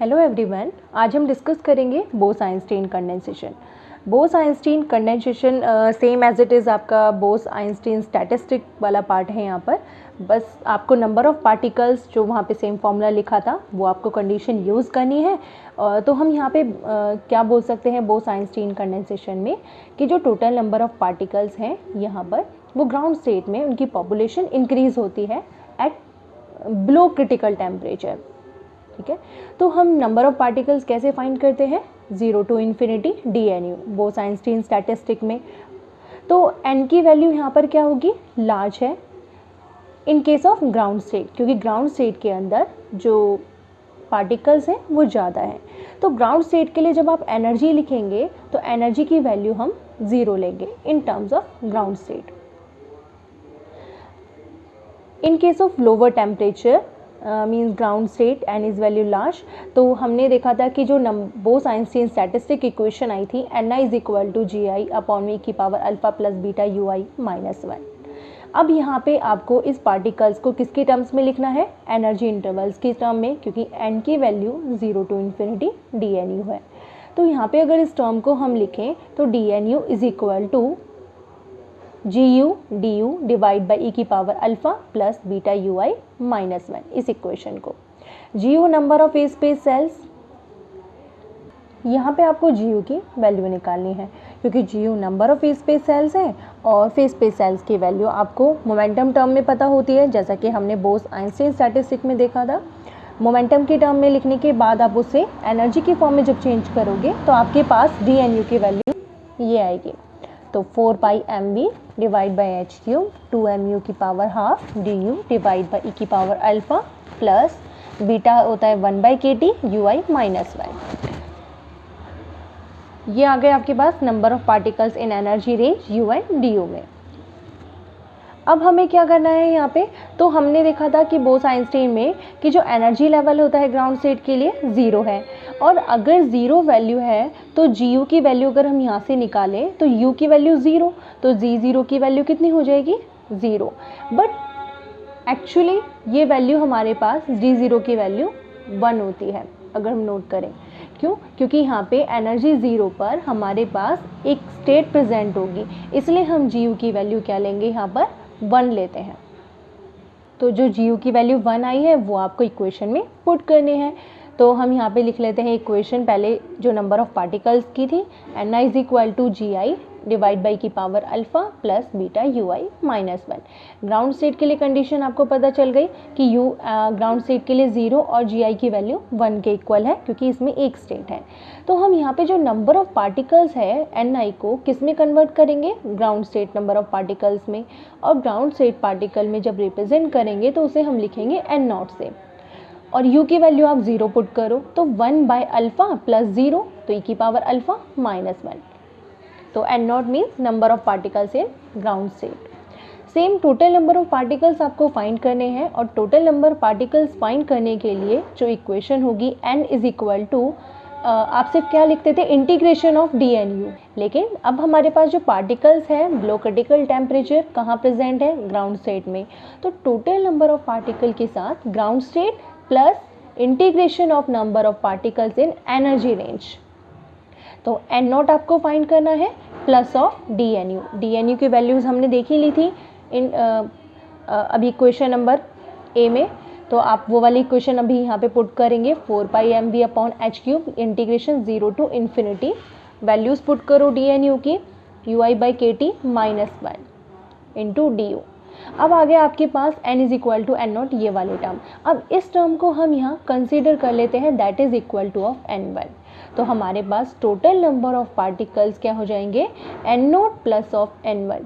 Hello everyone, आज हम discuss करेंगे Bose Einstein condensation. Bose Einstein condensation same as it is आपका बोस-आइंस्टीन स्टैटिस्टिक वाला पार्ट है। यहाँ पर बस आपको नंबर ऑफ़ पार्टिकल्स जो वहाँ पे सेम फॉर्मूला लिखा था वो आपको कंडीशन यूज़ करनी है। तो हम यहाँ पे क्या बोल सकते हैं बोस-आइंस्टीन कंडेंसेशन में कि जो टोटल नंबर ऑफ़ पार्टिकल्स हैं यहाँ पर वो ग्राउंड स्टेट में उनकी पॉपुलेशन इंक्रीज़ होती है एट बिलो क्रिटिकल टेम्परेचर। ठीक है, तो हम नंबर ऑफ़ पार्टिकल्स कैसे फाइंड करते हैं? 0 to infinity dnu Bose-Einstein statistic में। तो n की वैल्यू यहाँ पर क्या होगी? लार्ज है इन केस ऑफ ग्राउंड स्टेट, क्योंकि ग्राउंड स्टेट के अंदर जो पार्टिकल्स हैं वो ज़्यादा हैं। तो ग्राउंड स्टेट के लिए जब आप एनर्जी लिखेंगे तो एनर्जी की वैल्यू हम 0 लेंगे in terms of ground state. In case of lower temperature means ground state N is value large, तो हमने देखा था कि जो बोस-आइंस्टीन स्टैटिस्टिक इक्वेशन आई थी ni is equal to GI upon v की power alpha plus beta UI minus 1। अब यहाँ पे आपको इस पार्टिकल्स को किसके टर्म्स में लिखना है? एनर्जी इंटरवल्स की टर्म में, क्योंकि n की वैल्यू 0 to इन्फिनिटी dnu है। तो यहाँ पे अगर इस टर्म को हम लिखें तो dnu is equal to GU DU divide by E की power alpha plus beta UI minus 1। इस इक्वेशन को GU number of phase space cells, यहाँ पे आपको GU की वैल्यू निकालनी है क्योंकि GU number of phase space cells है और फेज स्पेस सेल्स की वैल्यू आपको मोमेंटम टर्म में पता होती है, जैसा कि हमने बोस-आइंस्टीन स्टैटिस्टिक में देखा था। मोमेंटम की टर्म में लिखने के बाद आप उसे एनर्जी की फॉर्म में जब चेंज करोगे तो आपके पास dnu की वैल्यू ये आएगी। तो 4 pi mv divide by H cube 2mu की power half du divide by E की पावर अल्फ़ा प्लस बीटा होता है 1 बाई KT UI माइनस 1। ये आ गए आपके पास number of particles in energy range u and du में। अब हमें क्या करना है यहाँ पे? तो हमने देखा था कि बोस-आइंस्टीन में कि जो एनर्जी लेवल होता है ग्राउंड स्टेट के लिए 0 है, और अगर 0 वैल्यू है तो GU की वैल्यू अगर हम यहाँ से निकालें तो U की वैल्यू 0, तो G0 की वैल्यू कितनी हो जाएगी? 0। बट एक्चुअली ये वैल्यू हमारे पास G0 की वैल्यू 1 होती है अगर हम नोट करें। क्यों? क्योंकि यहाँ पे एनर्जी 0 पर हमारे पास एक स्टेट प्रेजेंट होगी, इसलिए हम GU की वैल्यू क्या लेंगे? यहाँ पर 1 लेते हैं। तो जो GU की वैल्यू 1 आई है वो आपको इक्वेशन में पुट करनी है। तो हम यहाँ पे लिख लेते हैं इक्वेशन, पहले जो नंबर ऑफ़ पार्टिकल्स की थी ni is equal to GI divide by की power alpha plus beta UI minus 1। Ground state के लिए कंडीशन आपको पता चल गई कि U ग्राउंड स्टेट के लिए 0 और GI की वैल्यू 1 के इक्वल है, क्योंकि इसमें एक स्टेट है। तो हम यहाँ पे जो नंबर ऑफ़ पार्टिकल्स है ni को किस में कन्वर्ट करेंगे? Ground state number of particles में। और ग्राउंड स्टेट पार्टिकल में जब रिप्रेजेंट करेंगे तो उसे हम लिखेंगे n0 से, और u की वैल्यू आप 0 पुट करो तो 1 बाई अल्फ़ा प्लस 0, तो ई की पावर अल्फ़ा माइनस 1। तो n0 means number of particles in ground state. Same total number of particles आपको फाइंड करने हैं, और टोटल नंबर पार्टिकल्स फाइंड करने के लिए जो इक्वेशन होगी n इज इक्वल टू आप सिर्फ क्या लिखते थे? Integration of dnu। लेकिन अब हमारे पास जो पार्टिकल्स हैं बिलो क्रिटिकल टेम्परेचर कहाँ प्रेजेंट है? ग्राउंड स्टेट में। तो टोटल नंबर ऑफ पार्टिकल के साथ ground state plus integration of number of particles in energy range. तो n0 आपको फाइंड करना है प्लस ऑफ dnu की वैल्यूज़ हमने देखी ली थी इन अभी इक्वेशन नंबर ए में। तो आप वो वाली इक्वेशन अभी यहाँ पे पुट करेंगे, 4 pi mv upon H cube integration 0 to infinity, values put करो dnu की UI by KT minus 1 into du। अब आ गया आपके पास n is equal to n0 ये वाले टर्म। अब इस टर्म को हम यहाँ कंसीडर कर लेते हैं, that is equal two of n1। तो हमारे पास टोटल नंबर ऑफ पार्टिकल्स क्या हो जाएंगे? n0 plus of n1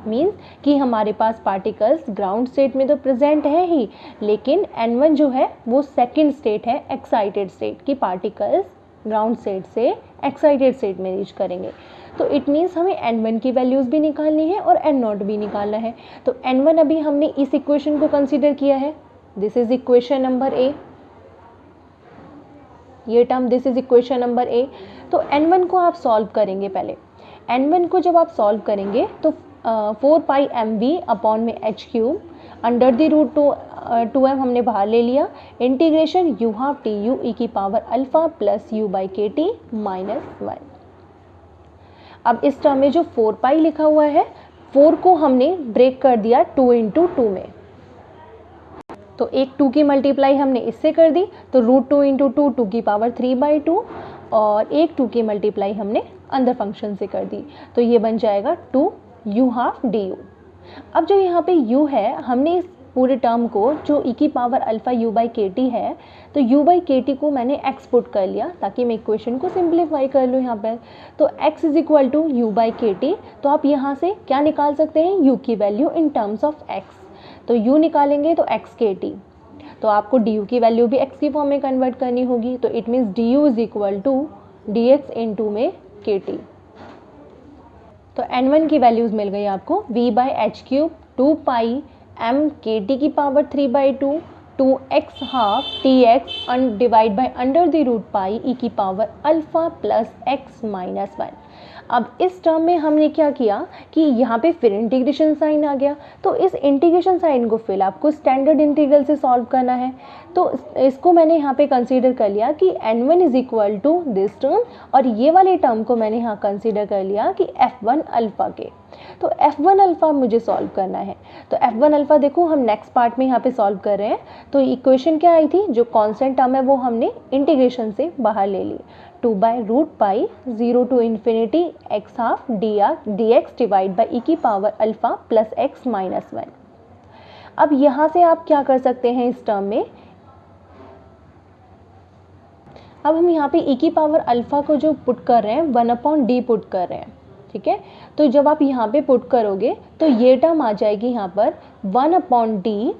means कि हमारे पास पार्टिकल्स ग्राउंड स्टेट में तो प्रेजेंट है ही, लेकिन n1 जो है वो सेकंड स्टेट है, एक्साइटेड स्टेट की पार्टिकल्स ग्राउंड स्टेट से एक्साइटेड स्टेट में रीच करेंगे। तो इट मीन्स हमें n1 की वैल्यूज़ भी निकालनी है और n0 भी निकालना है। तो n1 अभी हमने इस इक्वेशन को कंसीडर किया है, this is equation number A, ये term this is equation number A. तो n1 को आप सॉल्व करेंगे। पहले n1 को जब आप सॉल्व करेंगे तो 4 पाई mv अपॉन में H cube under the root 2m हमने बाहर ले लिया, integration U half T U E की power alpha plus U by K T minus 1। अब इस टर्म में जो 4 पाई लिखा हुआ है, 4 को हमने ब्रेक कर दिया 2 इंटू 2 में, तो एक 2 की मल्टीप्लाई हमने इससे कर दी, तो रूट 2 इंटू 2 2 की पावर 3/2, और एक 2 की मल्टीप्लाई हमने अंदर फंक्शन से कर दी, तो ये बन जाएगा 2 यू हाफ डी यू। अब जो यहाँ पे u है, हमने इस पूरे टर्म को जो e की power alpha u by K T है, तो u बाई के टी को मैंने x पुट कर लिया ताकि मैं इक्वेशन को सिंप्लीफाई कर लूँ यहाँ पर। तो x is equal to U by K T, तो आप यहाँ से क्या निकाल सकते हैं, u की value in terms of x, तो u निकालेंगे तो x के टी, तो आपको du की वैल्यू भी x की फॉर्म में कन्वर्ट करनी होगी, तो it means du is equal to D X into में के टी। तो n1 की वैल्यूज़ मिल गई आपको, v by H cube 2 pi m K T की power 3/2 2x half T X divide by under the root pi E की power alpha plus x minus 1। अब इस term में हमने क्या किया कि यहाँ पे फिर इंटीग्रेशन साइन आ गया, तो इस इंटीग्रेशन साइन को फिर आपको स्टैंडर्ड इंटीग्रल से सॉल्व करना है, तो इसको मैंने यहाँ पे कंसीडर कर लिया कि n1 is equal to this term, और ये वाले टर्म को मैंने यहाँ कंसीडर कर लिया कि f1 अल्फ़ा के, तो f1 अल्फ़ा मुझे सॉल्व करना है। तो f1 अल्फ़ा देखो हम नेक्स्ट पार्ट में यहाँ पे सॉल्व कर रहे हैं, तो इक्वेशन क्या आई थी, जो कांस्टेंट टर्म है वो हमने इंटीग्रेशन से बाहर ले ली, 2 by root pi 0 to infinity x half D X divide by E की power alpha plus x minus 1। अब यहाँ से आप क्या कर सकते हैं इस टर्म में, अब हम यहाँ पे e की पावर अल्फ़ा को जो पुट कर रहे हैं 1/d पुट कर रहे हैं, ठीक है। तो जब आप यहाँ पे पुट करोगे तो ये टर्म आ जाएगी यहाँ पर 1/d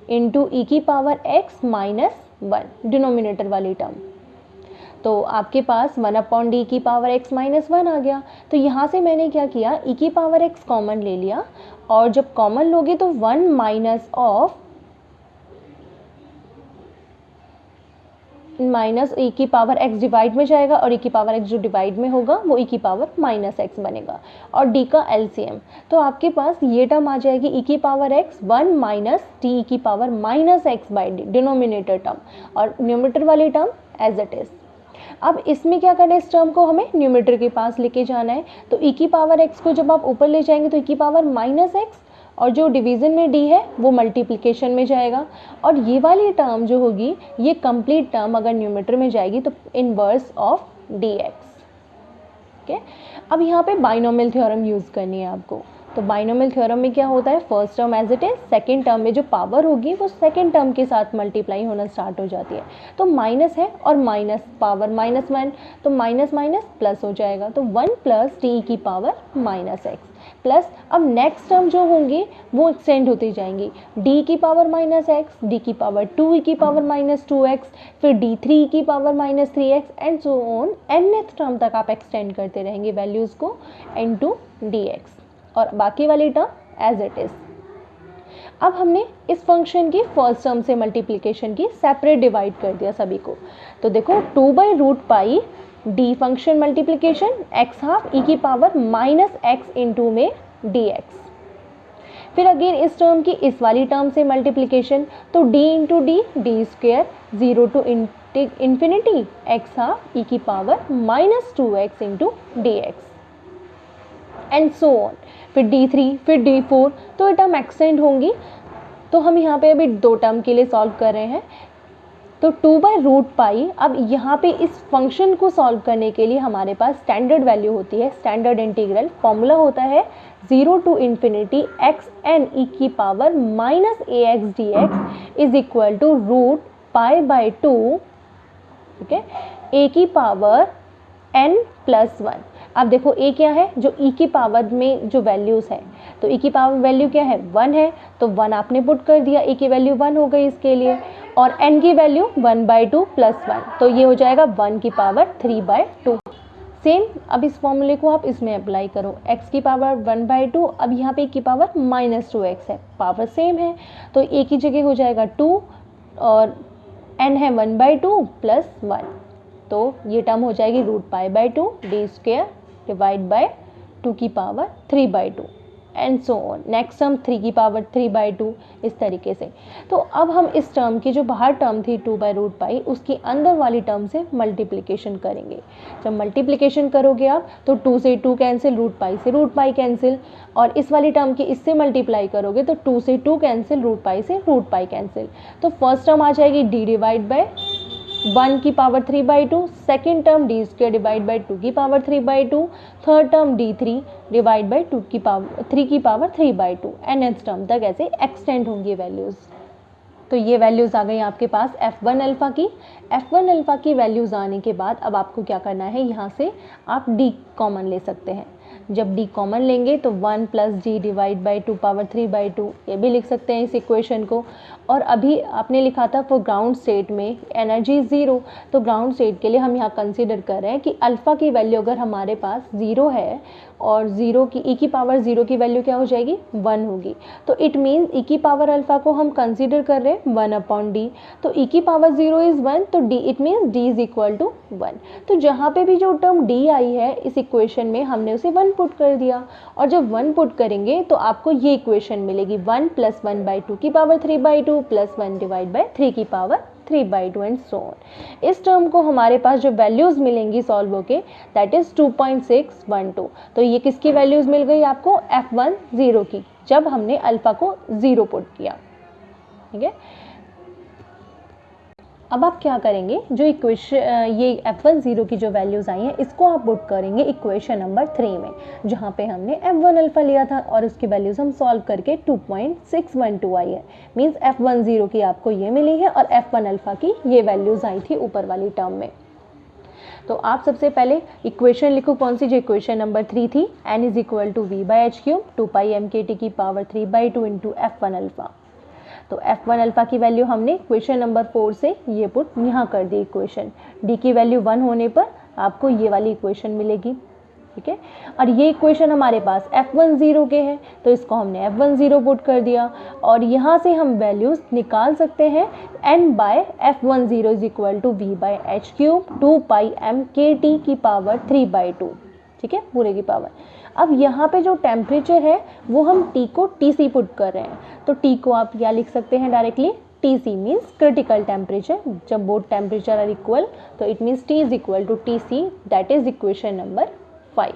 इंटू ई की पावर x माइनस 1, डिनोमिनेटर वाली टर्म, तो आपके पास 1/d की पावर x माइनस 1 आ गया। तो यहाँ से मैंने क्या किया, e की पावर x कॉमन ले लिया, और जब कॉमन लोगे तो 1 माइनस ऑफ माइनस e की पावर x डिवाइड में जाएगा, और e की पावर x जो डिवाइड में होगा वो e की पावर माइनस x बनेगा, और d का एलसीएम, तो आपके पास ये टर्म आ जाएगी e की power x 1 minus T E की power minus x by D, denominator term, और न्यूमरेटर वाली टर्म एज इट इज़। अब इसमें क्या करना है, इस टर्म को हमें न्यूमरेटर के पास लेके जाना है, तो e की पावर x को जब आप ऊपर ले जाएंगे तो e की पावर माइनस x, और जो डिवीज़न में d है वो मल्टीप्लिकेशन में जाएगा, और ये वाली टर्म जो होगी ये कंप्लीट टर्म अगर न्यूमरेटर में जाएगी तो इनवर्स ऑफ dx। ओके, अब यहाँ पे बाइनोमियल थ्योरम यूज़ करनी है आपको। तो बाइनोमियल थ्योरम में क्या होता है, first term as it is, second term में जो पावर होगी वो सेकेंड टर्म के साथ मल्टीप्लाई होना स्टार्ट हो जाती है। तो माइनस है और माइनस पावर माइनस 1, तो माइनस माइनस प्लस हो जाएगा, तो 1 प्लस टी की पावर माइनस एक्स प्लस, अब नेक्स्ट टर्म जो होंगे वो एक्सटेंड होती जाएंगी, डी की पावर माइनस एक्स, डी की पावर 2 की पावर माइनस 2x, फिर डी 3 की power minus 3x and so on, nth term तक आप एक्सटेंड करते रहेंगे वैल्यूज़ को इनटू dx, और बाकी वाली टर्म एज इट इज़। अब हमने इस फंक्शन की फर्स्ट टर्म से मल्टीप्लिकेशन की सेपरेट डिवाइड कर दिया सभी को, तो देखो 2 by root pi D function multiplication x half E की पावर माइनस एक्स इंटू में dx, फिर अगेन इस टर्म की इस वाली टर्म से मल्टीप्लिकेशन, तो d into D square 0 to infinity x half E की power minus 2x into dx and so on, फिर d3 फिर d4, तो ये टर्म एक्सटेंड होंगी। तो हम यहाँ पे अभी दो टर्म के लिए सॉल्व कर रहे हैं, तो 2 बाई रूट पाई, अब यहाँ पे इस फंक्शन को सॉल्व करने के लिए हमारे पास स्टैंडर्ड वैल्यू होती है, स्टैंडर्ड इंटीग्रल फॉर्मूला होता है 0 to infinity X N E की power minus A X D X is equal to root pi by 2, ठीक है, ए की पावर n प्लस 1। अब देखो a क्या है, जो e की पावर में जो वैल्यूज़ है, तो e की पावर वैल्यू क्या है 1 है, तो 1 आपने पुट कर दिया, e की वैल्यू 1 हो गई इसके लिए, और n की वैल्यू 1/2 प्लस 1, तो ये हो जाएगा 1 की पावर 3/2। सेम अब इस फॉर्मूले को आप इसमें अप्लाई करो, x की पावर 1/2, अब यहाँ पे e की पावर माइनस 2x है, पावर सेम है, तो a की जगह हो जाएगा 2 और n है 1/2 प्लस 1, तो ये टर्म हो जाएगी root pi by 2 D square divide by 2 की power 3/2। And so on. Next term 3 की पावर 3/2 इस तरीके से। तो अब हम इस टर्म की जो बाहर टर्म थी 2/√π उसकी अंदर वाली टर्म से मल्टीप्लिकेशन करेंगे। जब मल्टीप्लिकेशन करोगे आप तो 2 से 2 कैंसिल, √π से √π कैंसिल, और इस वाली टर्म की इससे मल्टीप्लाई करोगे तो 2 से 2 कैंसिल, √π से √π कैंसिल। तो फर्स्ट टर्म आ जाएगी d डिवाइड बाय 1 की power 3/2, second term d² divide by 2 की power 3/2, third term d3 divide by 2 की पावर 3 की पावर 3/2, nth टर्म तक ऐसे एक्सटेंड होंगी वैल्यूज़। तो ये वैल्यूज़ आ गई आपके पास F1 अल्फ़ा की। F1 अल्फ़ा की वैल्यूज़ आने के बाद अब आपको क्या करना है, यहाँ से आप d कॉमन ले सकते हैं। जब d कॉमन लेंगे तो 1 + d डिवाइड बाई 2 पावर 3/2 ये भी लिख सकते हैं इस इक्वेशन को। और अभी आपने लिखा था फॉर ग्राउंड स्टेट में एनर्जी 0, तो ग्राउंड स्टेट के लिए हम यहाँ कंसीडर कर रहे हैं कि अल्फ़ा की वैल्यू अगर हमारे पास 0 है और 0 की e की पावर 0 की वैल्यू क्या हो जाएगी, 1 होगी। तो इट मीन्स e की पावर अल्फ़ा को हम कंसीडर कर रहे हैं 1/d। तो e की पावर 0 इज़ 1, तो d it means d is equal to 1। तो जहाँ पे भी जो टर्म d आई है इस इक्वेशन में हमने उसे 1 पुट कर दिया, और जब 1 पुट करेंगे तो आपको ये इक्वेशन मिलेगी 1 + 1/2 की पावर 3/2 + 1 डिवाइड बाई 3 की पावर 3/2 एंड सो ऑन। इस टर्म को हमारे पास जो वैल्यूज़ मिलेंगी सॉल्व होके दैट इज़ 2.612। तो ये किसकी वैल्यूज़ मिल गई आपको, F1 0 की, जब हमने अल्फ़ा को 0 पुट किया। ठीक है, अब आप क्या करेंगे, जो इक्वेशन ये F1 0 की जो वैल्यूज़ आई हैं इसको आप पुट करेंगे इक्वेशन नंबर 3 में, जहाँ पे हमने F1 अल्फ़ा लिया था और उसकी वैल्यूज़ हम सॉल्व करके 2.612 आई है। मीन्स F1 0 की आपको ये मिली है और F1 अल्फ़ा की ये वैल्यूज़ आई थी ऊपर वाली टर्म में। तो आप सबसे पहले इक्वेशन लिखो, कौन सी, जो इक्वेशन नंबर 3 थी, n is equal to v/h³ 2π mkt की पावर 3/2 इंटू F1 अल्फ़ा। तो F1 अल्फ़ा की वैल्यू हमने इक्वेशन नंबर 4 से ये पुट यहाँ कर दी इक्वेशन। d की वैल्यू 1 होने पर आपको ये वाली इक्वेशन मिलेगी। ठीक है, और ये इक्वेशन हमारे पास F1 0 के हैं तो इसको हमने F1 0 पुट कर दिया, और यहाँ से हम वैल्यूज़ निकाल सकते हैं n/F1 0 is equal to v/h³ 2π mkt की पावर 3/2। ठीक है, पूरे की पावर। अब यहाँ पे जो टेम्परेचर है वो हम T को TC पुट कर रहे हैं, तो T को आप क्या लिख सकते हैं directly, TC means critical temperature. जब बोथ टेम्परेचर आर इक्वल तो it means T is equal to TC, that is equation number 5।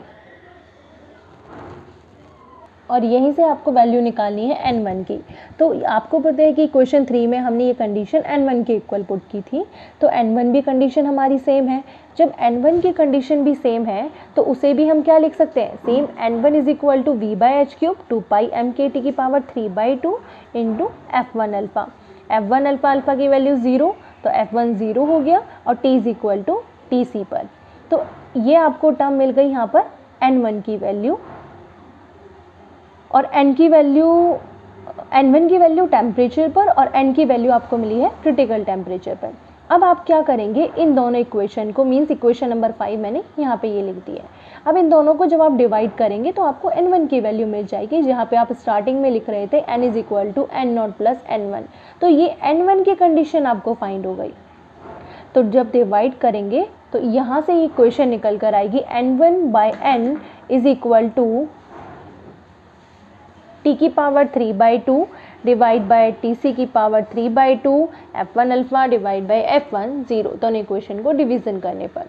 और यहीं से आपको वैल्यू निकालनी है n1 की। तो आपको पता है कि क्वेश्चन 3 में हमने ये कंडीशन n1 के इक्वल पुट की थी, तो n1 भी कंडीशन हमारी सेम है। जब n1 की कंडीशन भी सेम है तो उसे भी हम क्या लिख सकते हैं, same n1 is equal to v/h³ 2π mkt की power 3/2 into F1 alpha. F1 alpha की वैल्यू 0, तो F1 0 हो गया और T is equal to TC पर। तो ये आपको टर्म मिल गई यहाँ पर n1 की वैल्यू, और n1 की वैल्यू टेम्परेचर पर और n की वैल्यू आपको मिली है क्रिटिकल टेम्परेचर पर। अब आप क्या करेंगे, इन दोनों इक्वेशन को, मीन्स इक्वेशन नंबर 5 मैंने यहाँ पे ये लिख दी है। अब इन दोनों को जब आप डिवाइड करेंगे तो आपको n1 की वैल्यू मिल जाएगी, जहाँ पे आप स्टार्टिंग में लिख रहे थे n is equal to n0 plus n1। तो ये n1 की कंडीशन आपको फाइंड हो गई। तो जब डिवाइड करेंगे तो यहाँ से ये इक्वेशन निकल कर आएगी n1/n is equal to T की पावर 3/2 डिवाइड बाय TC की power 3/2 F1 alpha divide by F1 0, दोनों इक्वेशन को डिवीज़न करने पर।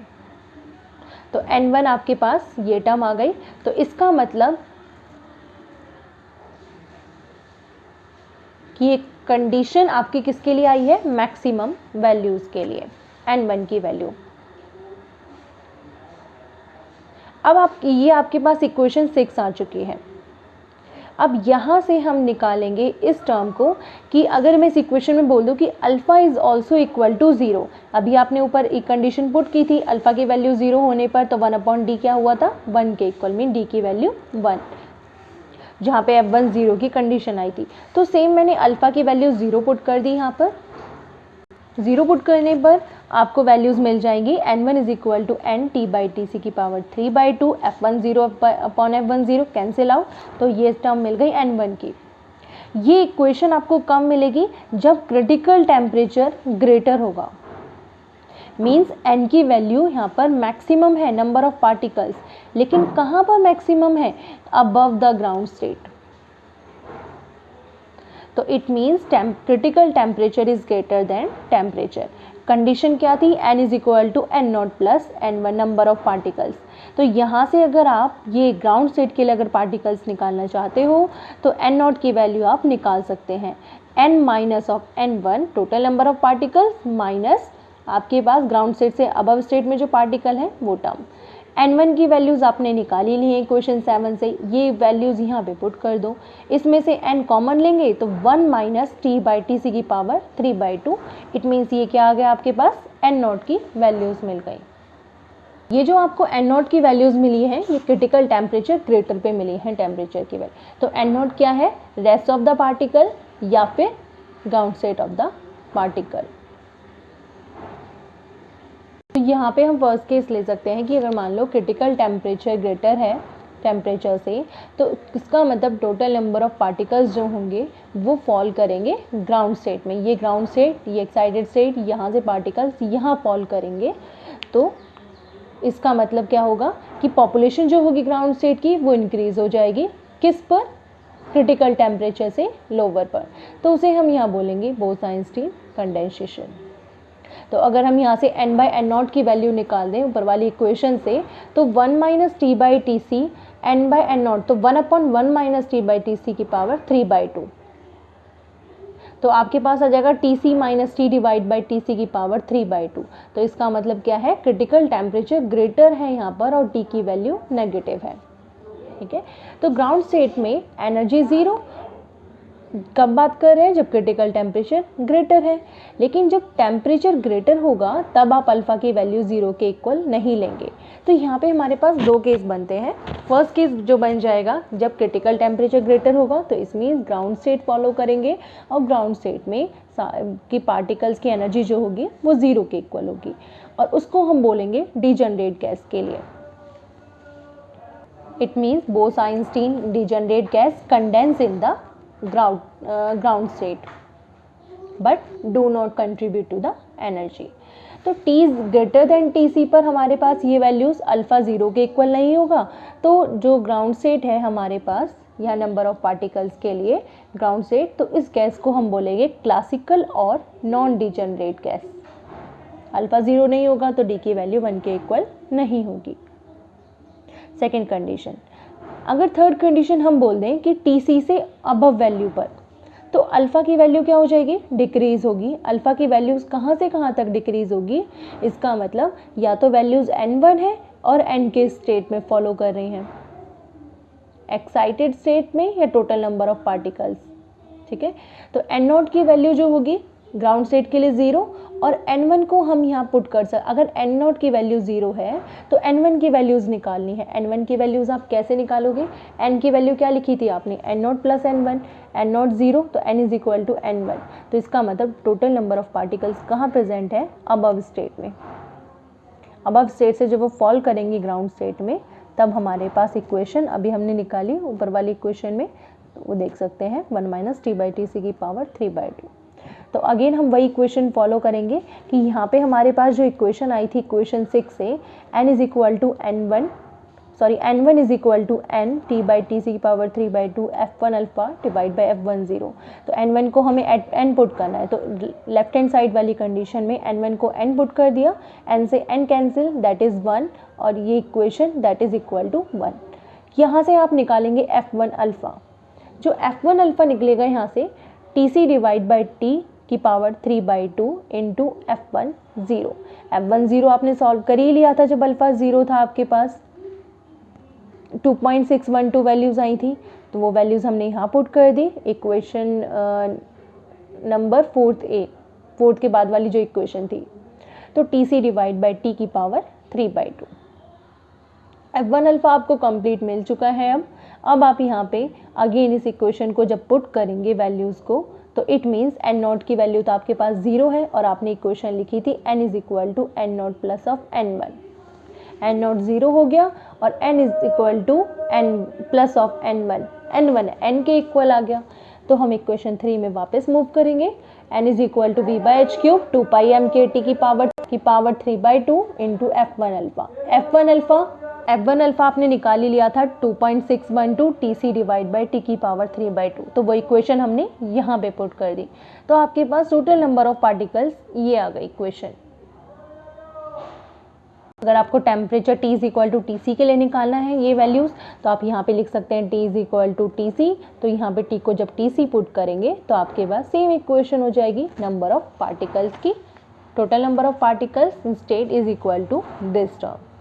तो n1 आपके पास ये टर्म आ गई। तो इसका मतलब कि ये कंडीशन आपकी किसके लिए आई है, मैक्सिमम वैल्यूज़ के लिए, n1 की वैल्यू। अब ये आपके पास इक्वेशन 6 आ चुकी है। अब यहाँ से हम निकालेंगे इस टर्म को कि अगर मैं इस इक्वेशन में बोल दूँ कि alpha is also equal to 0, अभी आपने ऊपर एक कंडीशन पुट की थी अल्फ़ा की वैल्यू 0 होने पर, तो 1/d क्या हुआ था, 1 के इक्वल, मीन d की वैल्यू 1, जहाँ पे F1 0 की कंडीशन आई थी। तो सेम मैंने अल्फ़ा की वैल्यू 0 पुट कर दी, यहाँ पर 0 पुट करने पर आपको वैल्यूज़ मिल जाएंगी n1 is equal to n/TC की power 3/2 F1 0 upon F1 0 cancel out, तो ये टर्म मिल गई n1 की। ये इक्वेशन आपको कब मिलेगी, जब क्रिटिकल टेम्परेचर ग्रेटर होगा, मीन्स n की वैल्यू यहाँ पर मैक्सिमम है, नंबर ऑफ पार्टिकल्स, लेकिन कहाँ पर मैक्सिमम है, अबव द ग्राउंड स्टेट। तो it means critical temperature is greater than temperature. Condition क्या थी, n is equal to N not plus n1 number of particles. तो यहाँ से अगर आप ये ग्राउंड स्टेट के लिए अगर पार्टिकल्स निकालना चाहते हो तो n नॉट की वैल्यू आप निकाल सकते हैं, n minus of n1 total number of particles minus आपके पास ग्राउंड स्टेट से अबव स्टेट में जो पार्टिकल है वो टर्म। n1 की वैल्यूज़ आपने निकाली ली है क्वेश्चन 7 से, ये वैल्यूज़ यहाँ पे पुट कर दो। इसमें से n कॉमन लेंगे तो 1 minus T by T C की पावर 3/2। इट मीन्स ये क्या आ गया आपके पास, n नॉट की वैल्यूज़ मिल गई। ये जो आपको n नॉट की वैल्यूज़ मिली हैं ये क्रिटिकल टेम्परेचर ग्रेटर पे मिली हैं टेम्परेचर की वैल्यू। तो n नॉट क्या है, रेस्ट ऑफ द पार्टिकल या फिर ground state of the particle. तो यहाँ पे हम फर्स्ट केस ले सकते हैं कि अगर मान लो क्रिटिकल टेम्परेचर ग्रेटर है टेम्परेचर से, तो इसका मतलब टोटल नंबर ऑफ पार्टिकल्स जो होंगे वो फॉल करेंगे ग्राउंड स्टेट में। ये ग्राउंड स्टेट, ये एक्साइटेड स्टेट, यहाँ से पार्टिकल्स यहाँ फॉल करेंगे। तो इसका मतलब क्या होगा कि पॉपुलेशन जो होगी ग्राउंड स्टेट की वो इंक्रीज़ हो जाएगी, किस पर, क्रिटिकल टेम्परेचर से लोअर पर। तो उसे हम यहाँ बोलेंगे बोस-आइंस्टीन कंडेंसेशन। तो अगर हम यहाँ से n बाई एन नॉट की वैल्यू निकाल दें ऊपर वाली इक्वेशन से, तो 1 minus T by T C N by N not, तो 1/1 minus T by T C की पावर 3/2। तो आपके पास आ जाएगा T C minus T divide by T C की पावर 3/2। तो इसका मतलब क्या है, क्रिटिकल टेम्परेचर ग्रेटर है यहाँ पर और टी की वैल्यू नेगेटिव है। ठीक है, तो ग्राउंड स्टेट में एनर्जी ज़ीरो, कब बात कर रहे हैं, जब क्रिटिकल टेम्परेचर ग्रेटर है। लेकिन जब टेम्परेचर ग्रेटर होगा तब आप अल्फ़ा की वैल्यू ज़ीरो के इक्वल नहीं लेंगे। तो यहाँ पे हमारे पास दो केस बनते हैं। फर्स्ट केस जो बन जाएगा जब क्रिटिकल टेम्परेचर ग्रेटर होगा, तो इसमें ग्राउंड स्टेट फॉलो करेंगे और ग्राउंड स्टेट में की पार्टिकल्स की एनर्जी जो होगी वो ज़ीरो के इक्वल होगी, और उसको हम बोलेंगे डीजनरेट गैस के लिए। It means Bose-Einstein degenerate gas condense in the ground state but do not contribute to the energy। तो T is greater then TC पर हमारे पास ये वैल्यूज़ अल्फ़ा ज़ीरो के इक्वल नहीं होगा। तो जो ग्राउंड स्टेट है हमारे पास यहाँ नंबर ऑफ पार्टिकल्स के लिए ग्राउंड स्टेट, तो इस गैस को हम बोलेंगे क्लासिकल और non degenerate gas. Alpha zero नहीं होगा तो D की वैल्यू 1 के इक्वल नहीं होगी। सेकेंड कंडीशन, अगर थर्ड कंडीशन हम बोल दें कि TC से अबव वैल्यू पर, तो अल्फ़ा की वैल्यू क्या हो जाएगी, डिक्रीज़ होगी। अल्फ़ा की वैल्यूज़ कहाँ से कहाँ तक डिक्रीज़ होगी, इसका मतलब या तो वैल्यूज़ n1 है और n के स्टेट में फॉलो कर रही हैं, एक्साइटेड स्टेट में या टोटल नंबर ऑफ पार्टिकल्स। ठीक है, तो n नॉट की वैल्यू जो होगी ग्राउंड स्टेट के लिए ज़ीरो, और n1 को हम यहाँ पुट कर सकते। अगर n नॉट की वैल्यू ज़ीरो है तो n1 की वैल्यूज़ निकालनी है। n1 की वैल्यूज़ आप कैसे निकालोगे, n की वैल्यू क्या लिखी थी आपने, n not plus n1, n not zero तो n is equal to n1। तो इसका मतलब टोटल नंबर ऑफ पार्टिकल्स कहाँ प्रेजेंट है, अबव स्टेट में। अबव स्टेट से जब वो फॉल करेंगी ग्राउंड स्टेट में, तब हमारे पास इक्वेशन अभी हमने निकाली ऊपर वाली इक्वेशन में, तो वो देख सकते हैं 1 minus T by T C की पावर 3/2। तो अगेन हम वही इक्वेशन फॉलो करेंगे कि यहाँ पे हमारे पास जो इक्वेशन आई थी इक्वेशन 6 से, n is equal to n1 is equal to n T by T C की power 3/2 f1 alpha divide by f1 zero. तो n1 को हमें एट n पुट करना है, तो लेफ्ट हैंड साइड वाली कंडीशन में n1 को n पुट कर दिया, n से n कैंसिल दैट इज़ 1, और ये equation that is equal to 1। यहाँ से आप निकालेंगे f1 अल्फ़ा। जो f1 अल्फ़ा निकलेगा यहाँ से TC डिवाइड बाई T की power 3/2 into f1 zero. f1 zero आपने सॉल्व कर ही लिया था जब अल्फ़ा ज़ीरो था आपके पास, 2.612 वैल्यूज़ आई थी, तो वो वैल्यूज़ हमने यहाँ पुट कर दी। इक्वेशन नंबर फोर्थ के बाद वाली जो इक्वेशन थी, तो TC डिवाइड बाई T की पावर 3/2। f1 अल्फ़ा आपको कंप्लीट मिल चुका है। अब आप यहाँ पे अगेन इस इक्वेशन को जब पुट करेंगे वैल्यूज़ को, तो इट मीन्स n नॉट की वैल्यू तो आपके पास ज़ीरो है, और आपने इक्वेशन लिखी थी n is equal to n not plus of n1। n not zero हो गया और n is equal to n plus of n1 n के इक्वल आ गया। तो हम इक्वेशन 3 में वापस मूव करेंगे, n is equal to v by H cube 2 pi m K T की power 3/2 into f1 alpha. f1 alpha F1 alpha आपने निकाल ही लिया था 2.612 TC डिवाइड बाई T की पावर 3/2, तो वो इक्वेशन हमने यहाँ पे पुट कर दी। तो आपके पास टोटल नंबर ऑफ पार्टिकल्स ये आ गई इक्वेशन। अगर आपको temperature T is equal to T C के लिए निकालना है ये वैल्यूज़, तो आप यहाँ पे लिख सकते हैं T is equal to T C. तो यहाँ पे T को जब TC पुट करेंगे तो आपके पास सेम इक्वेशन हो जाएगी नंबर ऑफ पार्टिकल्स की। Total number of particles in state is equal to this term.